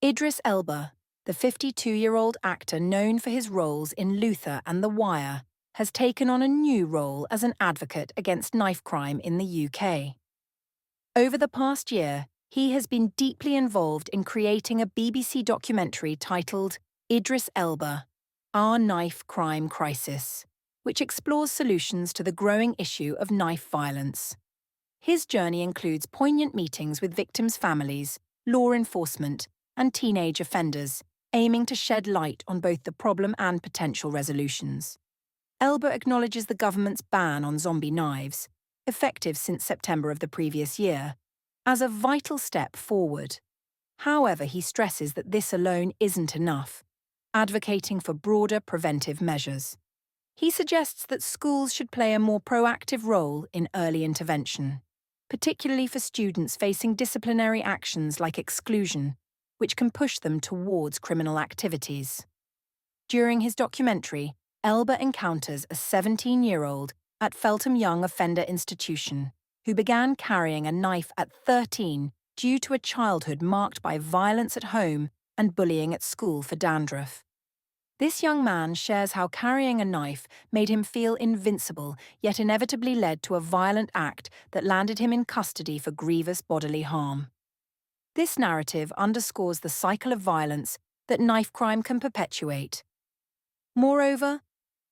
Idris Elba, the 52-year-old actor known for his roles in Luther and The Wire, has taken on a new role as an advocate against knife crime in the UK. Over the past year, he has been deeply involved in creating a BBC documentary titled Idris Elba, Our Knife Crime Crisis, which explores solutions to the growing issue of knife violence. His journey includes poignant meetings with victims' families, law enforcement, and teenage offenders, aiming to shed light on both the problem and potential resolutions. Elba acknowledges the government's ban on zombie knives, effective since September of the previous year, as a vital step forward. However, he stresses that this alone isn't enough, advocating for broader preventive measures. He suggests that schools should play a more proactive role in early intervention, particularly for students facing disciplinary actions like exclusion, which can push them towards criminal activities. During his documentary, Elba encounters a 17-year-old at Feltham Young Offender Institution who began carrying a knife at 13 due to a childhood marked by violence at home and bullying at school for dandruff. This young man shares how carrying a knife made him feel invincible, yet inevitably led to a violent act that landed him in custody for grievous bodily harm. This narrative underscores the cycle of violence that knife crime can perpetuate. Moreover,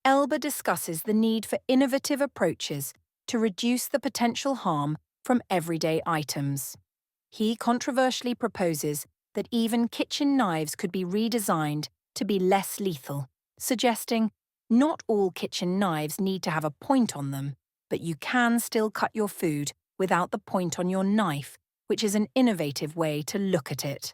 Elba discusses the need for innovative approaches to reduce the potential harm from everyday items. He controversially proposes that even kitchen knives could be redesigned to be less lethal, suggesting not all kitchen knives need to have a point on them, but you can still cut your food without the point on your knife, which is an innovative way to look at it.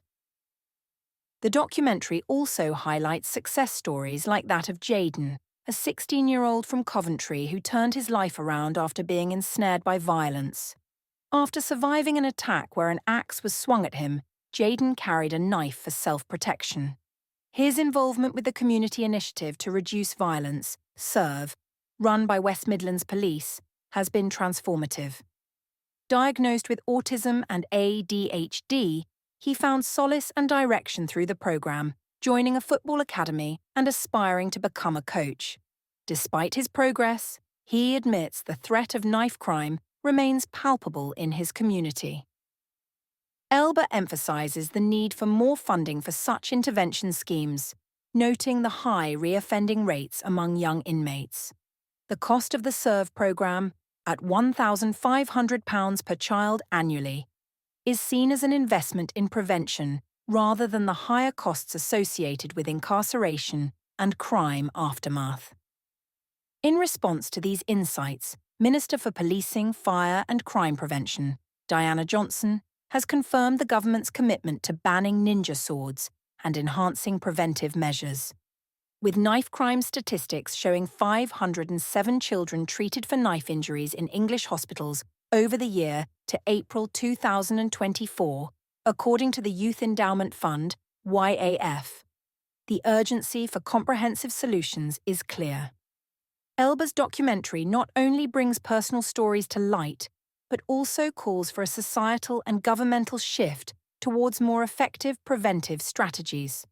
The documentary also highlights success stories like that of Jaden, a 16-year-old from Coventry who turned his life around after being ensnared by violence. After surviving an attack where an axe was swung at him, Jaden carried a knife for self-protection. His involvement with the community initiative to reduce violence, SERVE, run by West Midlands Police, has been transformative. Diagnosed with autism and ADHD, he found solace and direction through the program, joining a football academy and aspiring to become a coach. Despite his progress, he admits the threat of knife crime remains palpable in his community. Elba emphasises the need for more funding for such intervention schemes, noting the high reoffending rates among young inmates. The cost of the SERVE programme, at £1,500 per child annually, is seen as an investment in prevention rather than the higher costs associated with incarceration and crime aftermath. In response to these insights, Minister for Policing, Fire and Crime Prevention, Diana Johnson, has confirmed the government's commitment to banning ninja swords and enhancing preventive measures. With knife crime statistics showing 507 children treated for knife injuries in English hospitals over the year to April 2024, according to the Youth Endowment Fund, YAF. The urgency for comprehensive solutions is clear. Elba's documentary not only brings personal stories to light, but also calls for a societal and governmental shift towards more effective preventive strategies.